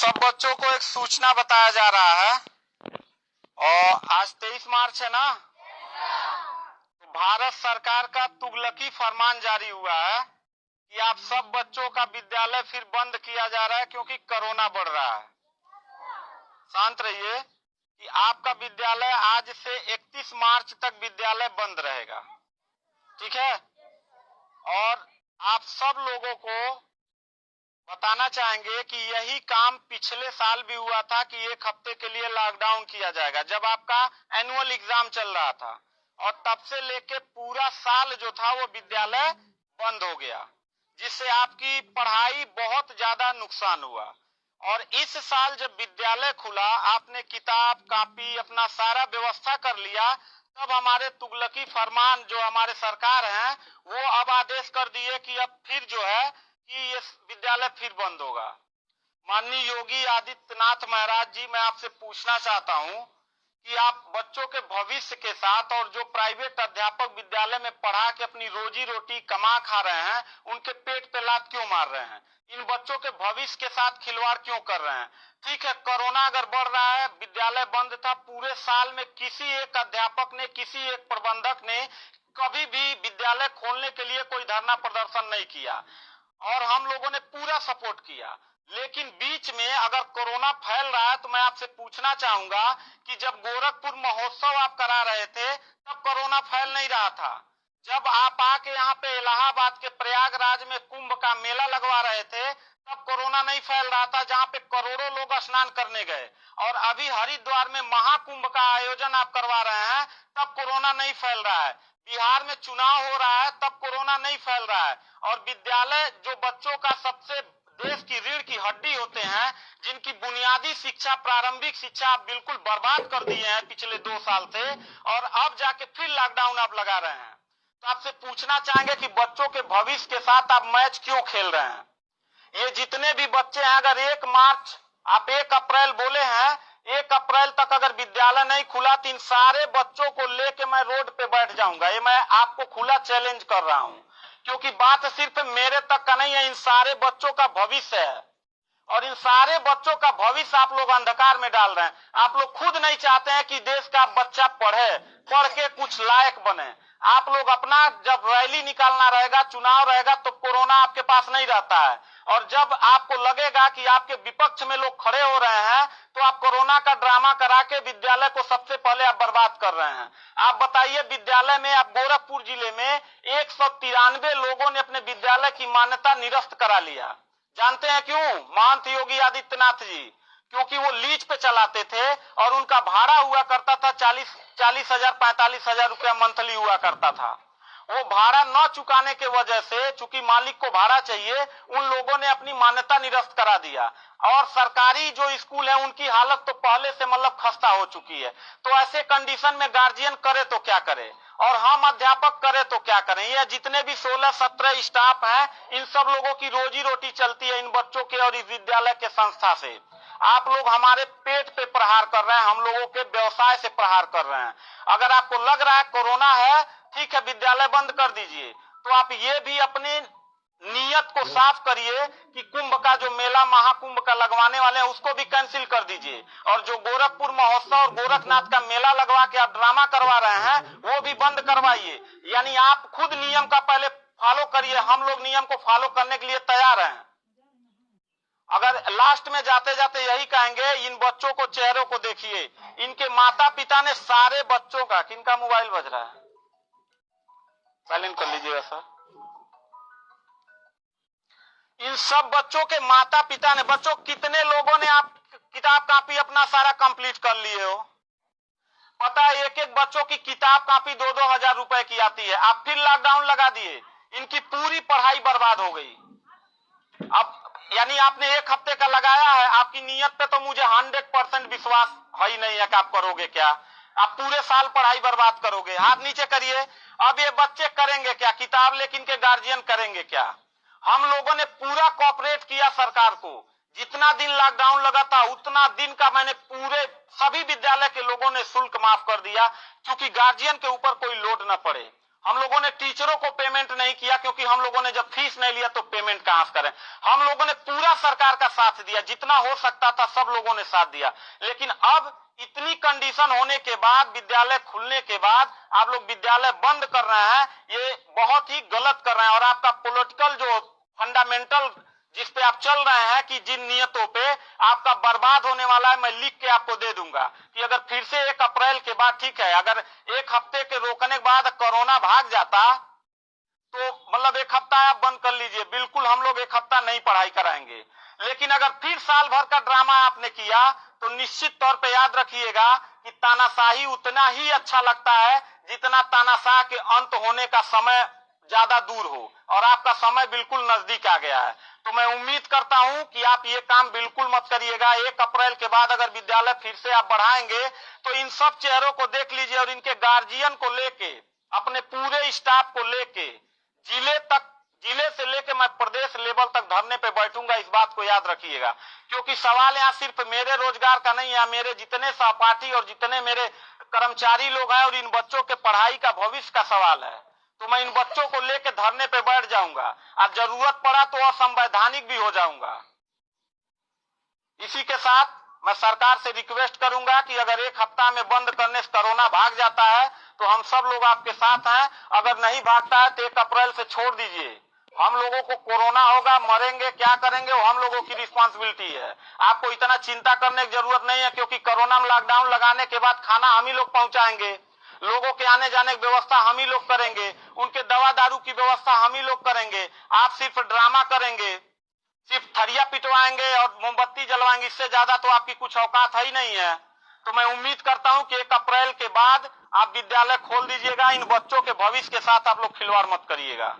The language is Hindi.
सब बच्चों को एक सूचना बताया जा रहा है। और आज 23 मार्च है ना, तो भारत सरकार का तुगलकी फरमान जारी हुआ है कि आप सब बच्चों का विद्यालय फिर बंद किया जा रहा है क्योंकि कोरोना बढ़ रहा है। शांत रहिए कि आपका विद्यालय आज से 31 मार्च तक विद्यालय बंद रहेगा, ठीक है। और आप सब लोगों को बताना चाहेंगे कि यही काम पिछले साल भी हुआ था कि एक हफ्ते के लिए लॉकडाउन किया जाएगा जब आपका एनुअल एग्जाम चल रहा था, और तब से लेके पूरा साल जो था वो विद्यालय बंद हो गया, जिससे आपकी पढ़ाई बहुत ज्यादा नुकसान हुआ। और इस साल जब विद्यालय खुला, आपने किताब कॉपी अपना सारा व्यवस्था कर लिया, तब हमारे तुगलकी फरमान जो हमारे सरकार हैं वो अब आदेश कर दिए कि अब फिर जो है कि ये विद्यालय फिर बंद होगा। माननीय योगी आदित्यनाथ महाराज जी, मैं आपसे पूछना चाहता हूं कि आप बच्चों के भविष्य के साथ और जो प्राइवेट अध्यापक विद्यालय में पढ़ा के अपनी रोजी रोटी कमा खा रहे हैं, उनके पेट पे लात क्यों मार रहे हैं? इन बच्चों के भविष्य के साथ खिलवाड़ क्यों कर रहे हैं? ठीक है, कोरोना अगर बढ़ रहा है, विद्यालय बंद था, पूरे साल में किसी एक अध्यापक ने, किसी एक प्रबंधक ने कभी भी विद्यालय खोलने के लिए कोई धरना प्रदर्शन नहीं किया और हम लोगों ने पूरा सपोर्ट किया। लेकिन बीच में अगर कोरोना फैल रहा है तो मैं आपसे पूछना चाहूंगा कि जब गोरखपुर महोत्सव आप करा रहे थे तब कोरोना फैल नहीं रहा था। जब आप आके यहाँ पे इलाहाबाद के प्रयागराज में कुंभ का मेला लगवा रहे थे तब कोरोना नहीं फैल रहा था, जहाँ पे करोड़ों लोग स्नान करने गए। और अभी हरिद्वार में महाकुंभ का आयोजन आप करवा रहे हैं तब कोरोना नहीं फैल रहा है। बिहार में चुनाव हो रहा है तब कोरोना नहीं फैल रहा है। और विद्यालय जो बच्चों का सबसे देश की रीढ़ की हड्डी होते हैं, जिनकी बुनियादी शिक्षा, प्रारंभिक शिक्षा आप बिल्कुल बर्बाद कर दिए हैं पिछले 2 साल से, और अब जाके फिर लॉकडाउन आप लगा रहे हैं। तो आपसे पूछना चाहेंगे कि बच्चों के भविष्य के साथ आप मैच क्यों खेल रहे हैं? ये जितने भी बच्चे हैं, अगर 1 मार्च आप 1 अप्रैल बोले हैं, 1 अप्रैल तक अगर विद्यालय नहीं खुला तो इन सारे बच्चों को लेके मैं रोड पे बैठ जाऊंगा। ये मैं आपको खुला चैलेंज कर रहा हूं, क्योंकि बात सिर्फ मेरे तक का नहीं है, इन सारे बच्चों का भविष्य है। और इन सारे बच्चों का भविष्य आप लोग अंधकार में डाल रहे हैं। आप लोग खुद नहीं चाहते हैं कि देश का बच्चा पढ़े, पढ़ के कुछ लायक बने। आप लोग अपना जब रैली निकालना रहेगा, चुनाव रहेगा, तो कोरोना आपके पास नहीं रहता है। और जब आपको लगेगा कि आपके विपक्ष में लोग खड़े हो रहे हैं तो आप कोरोना का ड्रामा करा के विद्यालय को सबसे पहले आप बर्बाद कर रहे हैं। आप बताइए, विद्यालय में आप गोरखपुर जिले में 193 लोगों ने अपने विद्यालय की मान्यता निरस्त करा लिया। जानते हैं क्यों? महंत योगी आदित्यनाथ जी, क्योंकि वो लीज पे चलाते थे और उनका भाड़ा हुआ करता था 40,000 45,000 रुपया मंथली हुआ करता था। वो भाड़ा न चुकाने के वजह से, चूंकि मालिक को भाड़ा चाहिए, उन लोगों ने अपनी मान्यता निरस्त करा दिया। और सरकारी जो स्कूल है उनकी हालत तो पहले से मतलब खस्ता हो चुकी है। तो ऐसे कंडीशन में गार्जियन करे तो क्या करे और हम अध्यापक करे तो क्या करें? ये जितने भी 16-17 स्टाफ हैं, इन सब लोगों की रोजी रोटी चलती है इन बच्चों के और इस विद्यालय के संस्था से। आप लोग हमारे पेट पे प्रहार कर रहे हैं, हम लोगों के व्यवसाय से प्रहार कर रहे हैं। अगर आपको लग रहा है कोरोना है, ठीक है, विद्यालय बंद कर दीजिए, तो आप ये भी अपनी नीयत को साफ करिए कि कुंभ का जो मेला, महाकुंभ का लगवाने वाले हैं, उसको भी कैंसिल कर दीजिए। और जो गोरखपुर महोत्सव और गोरखनाथ का मेला लगवा के आप ड्रामा करवा रहे हैं वो भी बंद करवाइए। यानी आप खुद नियम का पहले फॉलो करिए, हम लोग नियम को फॉलो करने के लिए तैयार हैं। अगर लास्ट में जाते जाते यही कहेंगे, इन बच्चों को, चेहरों को देखिए, इनके माता पिता ने सारे बच्चों का, किनका मोबाइल बज रहा है, साइलेंट कर लीजिएगा सर। इन सब बच्चों के माता पिता ने, बच्चों कितने लोगों ने आप किताब कॉपी अपना सारा कंप्लीट कर लिए हो? पता है, एक एक बच्चों की किताब कॉपी 2-2 हजार रुपए की आती है। आप फिर लॉकडाउन लगा दिए, इनकी पूरी पढ़ाई बर्बाद हो गई। अब यानी आपने 1 हफ्ते का लगाया है, आपकी नीयत पे तो मुझे 100% विश्वास है ही नहीं है कि आप करोगे क्या। आप पूरे साल पढ़ाई बर्बाद करोगे। हाथ नीचे करिए। अब ये बच्चे करेंगे क्या? किताब लेकिन इनके गार्जियन करेंगे क्या? हम लोगों ने पूरा कोऑपरेट किया सरकार को। जितना दिन लॉकडाउन लगा था उतना दिन का मैंने पूरे सभी विद्यालय के लोगों ने शुल्क माफ कर दिया, क्योंकि गार्जियन के ऊपर कोई लोड न पड़े। हम लोगों ने टीचरों को पेमेंट नहीं किया, क्योंकि हम लोगों ने जब फीस नहीं लिया तो पेमेंट कहां से करें। हम लोगों ने पूरा सरकार का साथ दिया, जितना हो सकता था सब लोगों ने साथ दिया। लेकिन अब इतनी कंडीशन होने के बाद, विद्यालय खुलने के बाद आप लोग विद्यालय बंद कर रहे हैं, ये बहुत ही गलत कर रहे हैं। और आपका पॉलिटिकल जो फंडामेंटल जिस पे आप चल रहे हैं कि जिन नियतों पे आपका बर्बाद होने वाला है, मैं लिख के आपको दे दूंगा कि अगर फिर से 1 अप्रैल के बाद, ठीक है, अगर 1 हफ्ते के रोकने के बाद कोरोना भाग जाता तो मतलब 1 हफ्ता आप बंद कर लीजिए, बिल्कुल हम लोग 1 हफ्ता नहीं पढ़ाई कराएंगे। लेकिन अगर फिर साल भर का ड्रामा आपने किया तो निश्चित तौर पे याद रखिएगा कि तानाशाही उतना ही अच्छा लगता है जितना तानाशाह के अंत होने का समय ज्यादा दूर हो, और आपका समय बिल्कुल नजदीक आ गया है। तो मैं उम्मीद करता हूं कि आप ये काम बिल्कुल मत करिएगा। 1 अप्रैल के बाद अगर विद्यालय फिर से आप बढ़ाएंगे तो इन सब चेहरों को देख लीजिए और इनके गार्जियन को लेके, अपने पूरे स्टाफ को लेके जिले से लेके मैं प्रदेश लेवल तक धरने पे बैठूंगा, इस बात को याद रखिएगा। क्योंकि सवाल यहाँ सिर्फ मेरे रोजगार का नहीं है, मेरे जितने सहपाठी और जितने मेरे कर्मचारी लोग हैं और इन बच्चों के पढ़ाई का भविष्य का सवाल है। तो मैं इन बच्चों को लेके धरने पे बैठ जाऊंगा और जरूरत पड़ा तो असंवैधानिक भी हो जाऊंगा। इसी के साथ मैं सरकार से रिक्वेस्ट करूंगा कि अगर 1 हफ्ता में बंद करने से कोरोना भाग जाता है तो हम सब लोग आपके साथ हैं, अगर नहीं भागता है तो 1 अप्रैल से छोड़ दीजिए। हम लोगों को कोरोना होगा, मरेंगे, क्या करेंगे वो हम लोगों की रिस्पांसिबिलिटी है। आपको इतना चिंता करने की जरूरत नहीं है, क्योंकि कोरोना में लॉकडाउन लगाने के बाद खाना हम ही लोग पहुंचाएंगे, लोगों के आने जाने की व्यवस्था हम ही लोग करेंगे, उनके दवा दारू की व्यवस्था हम ही लोग करेंगे। आप सिर्फ ड्रामा करेंगे, सिर्फ थरिया पिटवाएंगे और मोमबत्ती जलवाएंगे, इससे ज्यादा तो आपकी कुछ औकात है ही नहीं है। तो मैं उम्मीद करता हूं कि 1 अप्रैल के बाद आप विद्यालय खोल दीजिएगा। इन बच्चों के भविष्य के साथ आप लोग खिलवाड़ मत करिएगा।